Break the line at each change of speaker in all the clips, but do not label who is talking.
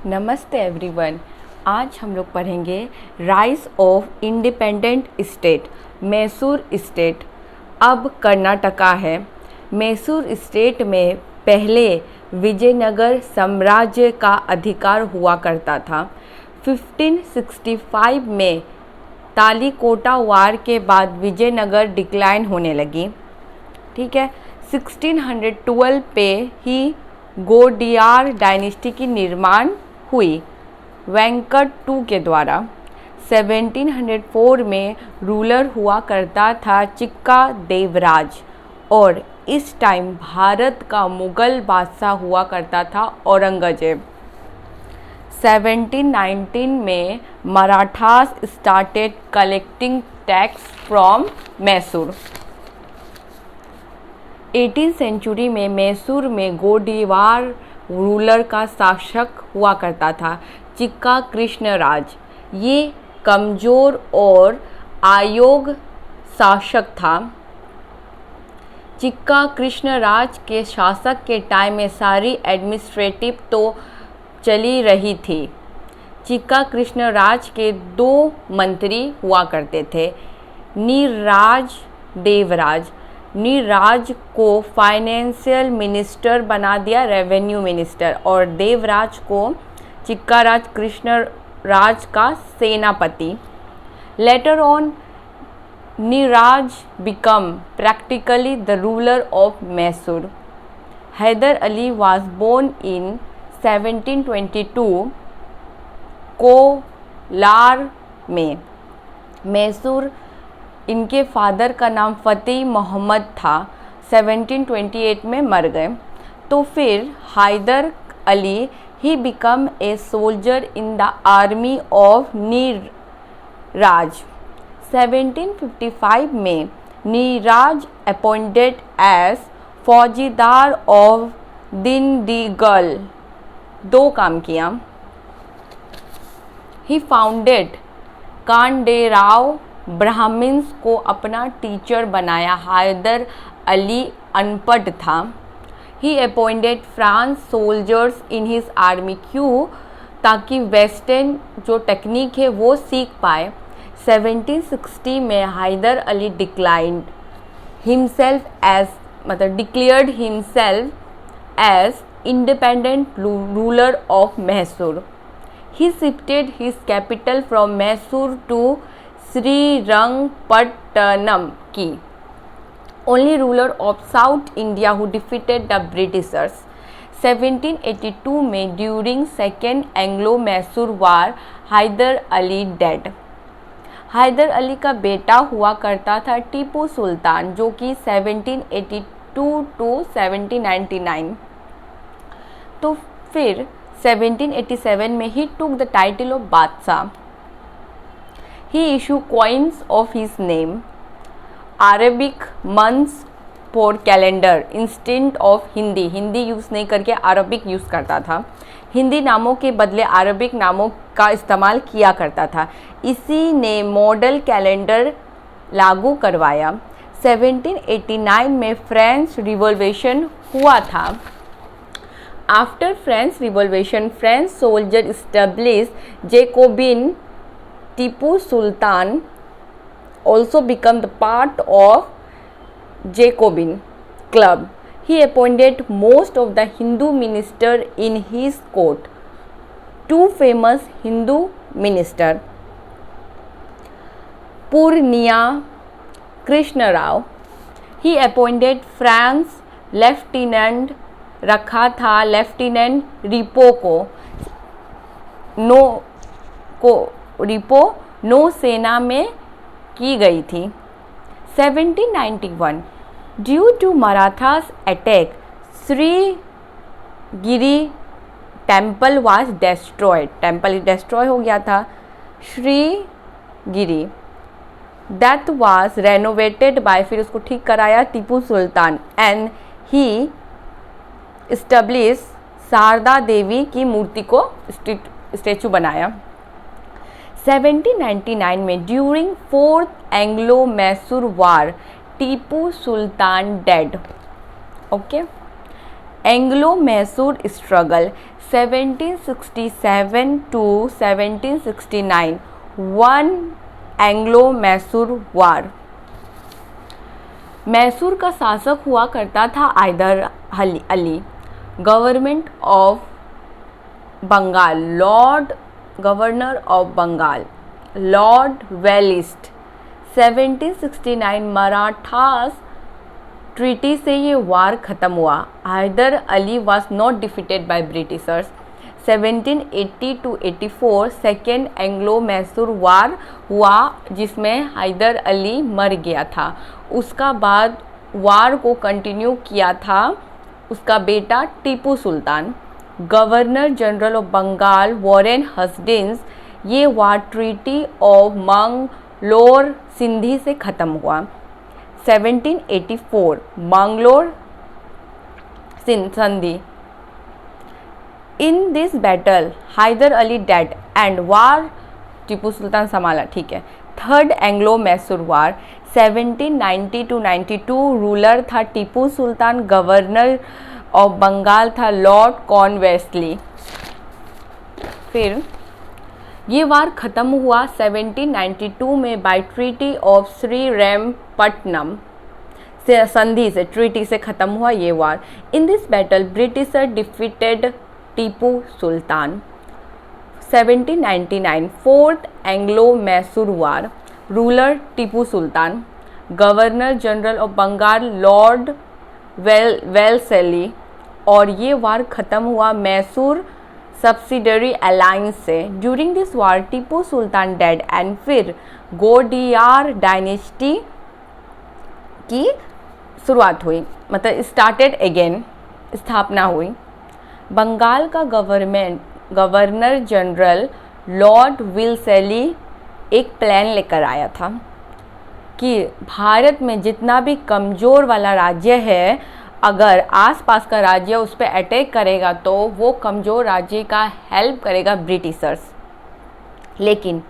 नमस्ते एवरीवन। आज हम लोग पढ़ेंगे rise of independent state Mysore state. अब कर्नाटका है। मैसूर स्टेट में पहले विजयनगर साम्राज्य का अधिकार हुआ करता था। 1565 में तालीकोटा वार के बाद विजयनगर डिक्लाइन होने लगी। ठीक है। 1612 पे ही गोडियार डायनेस्टी की निर्माण हुई वेंकट टू के द्वारा। 1704 में रूलर हुआ करता था चिक्का देवराज और इस टाइम भारत का मुगल बादशाह हुआ करता था औरंगजेब। 1719 में Marathas started collecting tax from Mysore. 18th century में मैसूर में गोडीवार रूलर का शासक हुआ करता था चिक्का कृष्णराज। ये कमज़ोर और अयोग्य शासक था। चिक्का कृष्णराज के शासक के टाइम में सारी एडमिनिस्ट्रेटिव तो चली रही थी। चिक्का कृष्णराज के 2 मंत्री हुआ करते थे, नीरराज देवराज। नीरराज को फाइनेंशियल मिनिस्टर बना दिया, रेवेन्यू मिनिस्टर, और देवराज को चिक्काराज कृष्णराज का सेनापति। Later on Niraraj become practically the ruler of Mysore. Hyder Ali was born in 1722 Kolar में। मैसूर इनके फादर का नाम फ़तेह मोहम्मद था। 1728 में मर गए। तो फिर हैदर अली ही become a soldier in the army of Niraraj. 1755 में Niraraj appointed as faujdar of Dindigul. 2 काम किया। ही फाउंडेड कांडेराव ब्राह्मण्स को अपना टीचर बनाया। हैदर अली अनपढ़ था। ही appointed France soldiers in his army. क्यों? ताकि वेस्टर्न जो टेक्निक है वो सीख पाए। 1760 में Hyder Ali declined himself as declared himself as independent ruler of Mysore. He shifted his capital from Mysore to Srirangapatnam की। Only ruler of South India who defeated the Britishers. 1782 में during second Anglo Mysore war Hyder Ali dead. Hyder Ali का बेटा हुआ करता था टीपू सुल्तान, जो कि 1782 टू 1799। तो फिर 1787 में ही टुक द टाइटल ऑफ बादशाह। He issued coins of his name, Arabic months for calendar instead of Hindi. Hindi use नहीं करके अरबिक यूज़ करता था। हिंदी नामों के बदले अरबिक नामों का इस्तेमाल किया करता था। इसी ने मॉडल कैलेंडर लागू करवाया। 1789 में फ्रेंच रिवॉल्यूशन हुआ था। After French revolution French soldier establish Jacobin. Tipu Sultan also became the part of Jacobin club. He appointed most of the Hindu ministers in his court. 2 famous Hindu ministers, Purnia Krishnarao. He appointed France Lieutenant रखा था lieutenant repo नौसेना में की गई थी। 1791 due to Marathas attack Sringeri temple was destroyed. Temple destroy हो गया था। Sringeri that was renovated by, फिर उसको ठीक कराया Tipu Sultan. And he establish Sharada Devi की मूर्ति को स्टेचू बनाया। 1799 में ड्यूरिंग 4th Anglo Mysore war Tipu Sultan dead. Okay. Anglo Mysore struggle 1767 to 1769 one Anglo Mysore war. Mysore का शासक हुआ करता था Hyder Ali. Government of Bengal, Lord governor of Bengal Lord Verelst. 1769 Marathas treaty से ये वार ख़त्म हुआ। Hyder Ali was not defeated by Britishers. 1780 to 84 second Anglo Mysore war हुआ जिसमें हैदर अली मर गया था। उसका बाद वार को कंटिन्यू किया था उसका बेटा Tipu Sultan. Governor general of Bengal Warren Hastings. ये वार ट्रीटी ऑफ मंगलोर सिंधी से ख़त्म हुआ। 1784 मंगलोर संधि। In this battle Hyder Ali dead and war Tipu Sultan संभाला। ठीक है। Third Anglo Mysore war 1790 to 92 ruler था टीपू सुल्तान। गवर्नर ऑफ बंगाल था लॉर्ड कॉर्नवालिस। फिर ये वार ख़त्म हुआ 1792 में बाय ट्रीटी ऑफ श्रीरंगपट्टनम संधि से, ट्रीटी से ख़त्म हुआ ये war. In this battle Britisher defeated Tipu Sultan. 1799 fourth Anglo Mysore war. Ruler Tipu Sultan. Governor general of Bengal Lord Wellesley. और ये वार ख़त्म हुआ मैसूर सब्सिडरी अलायंस से। During this war Tipu Sultan dead and फिर गोडियार डायनेस्टी की शुरुआत हुई, मतलब स्टार्टेड अगेन, स्थापना हुई। बंगाल का गवर्नर जनरल लॉर्ड वेलसेली एक प्लान लेकर आया था कि भारत में जितना भी कमज़ोर वाला राज्य है, अगर आसपास का राज्य उस पर अटैक करेगा तो वो कमज़ोर राज्य का हेल्प करेगा ब्रिटिशर्स, लेकिन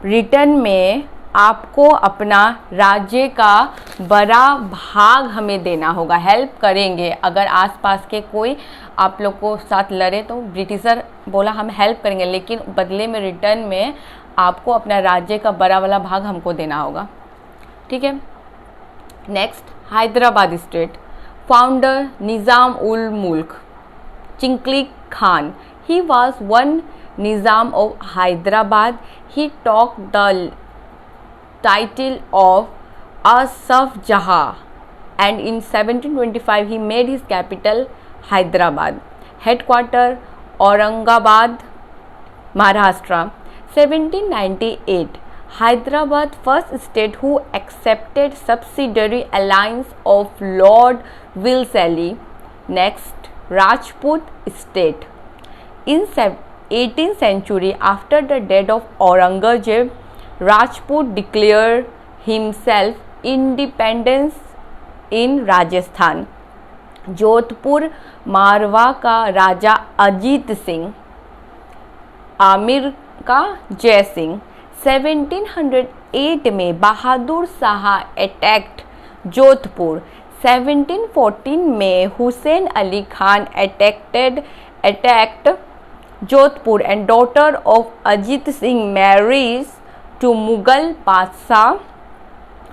रिटर्न में आपको अपना राज्य का बड़ा भाग हमें देना होगा। हेल्प करेंगे अगर आसपास के कोई आप लोग को साथ लड़े तो ब्रिटिशर बोला हम हेल्प करेंगे, लेकिन बदले में रिटर्न में आपको अपना राज्य का बड़ा वाला भाग हमको देना होगा। ठीक है। Next, Hyderabad state. Founder Nizam ul Mulk Chin Qilich Khan. He was one Nizam of Hyderabad. He took the title of Asaf Jahan and in 1725 he made his capital Hyderabad. Headquarter Aurangabad, Maharashtra. 1798 Hyderabad first state who accepted subsidiary alliance of Lord Wellesley. Next, Rajput state. In 18th century after the death of Aurangzeb, Rajput declared himself independence in Rajasthan. Jodhpur Marwar का राजा अजीत सिंह, आमिर का जय सिंह। 1708 में Bahadur Shah attacked Jodhpur. 1714 में Hussain Ali Khan attacked Jodhpur and daughter of Ajit Singh marries to Mughal बादशाह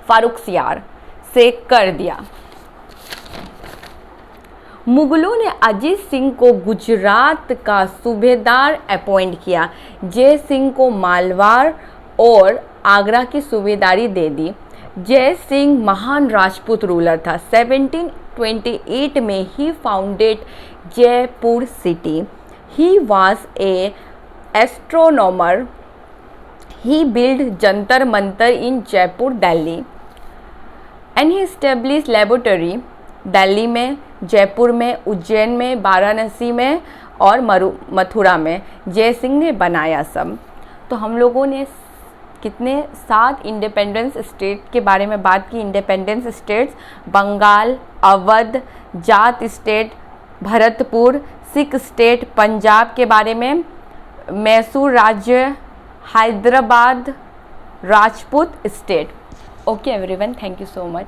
फारुखसियार से कर दिया। मुगलों ने अजीत सिंह को गुजरात का सूबेदार अपॉइंट किया। जय सिंह को मालवार और आगरा की सूबेदारी दे दी। जय सिंह महान राजपूत रूलर था। 1728 में he founded Jaipur city. He was a astronomer. He built Jantar Mantar in Jaipur, Delhi, and he established laboratory Delhi में, जयपुर में, उज्जैन में, वाराणसी में और मथुरा में जय सिंह ने बनाया सब। तो हम लोगों ने कितने 7 इंडिपेंडेंस स्टेट के बारे में बात की। Independence states Bengal, Awadh, Jat state, Bharatpur, Sikh state Punjab के बारे में, मैसूर राज्य, Hyderabad Rajput state. Okay everyone, thank you so much.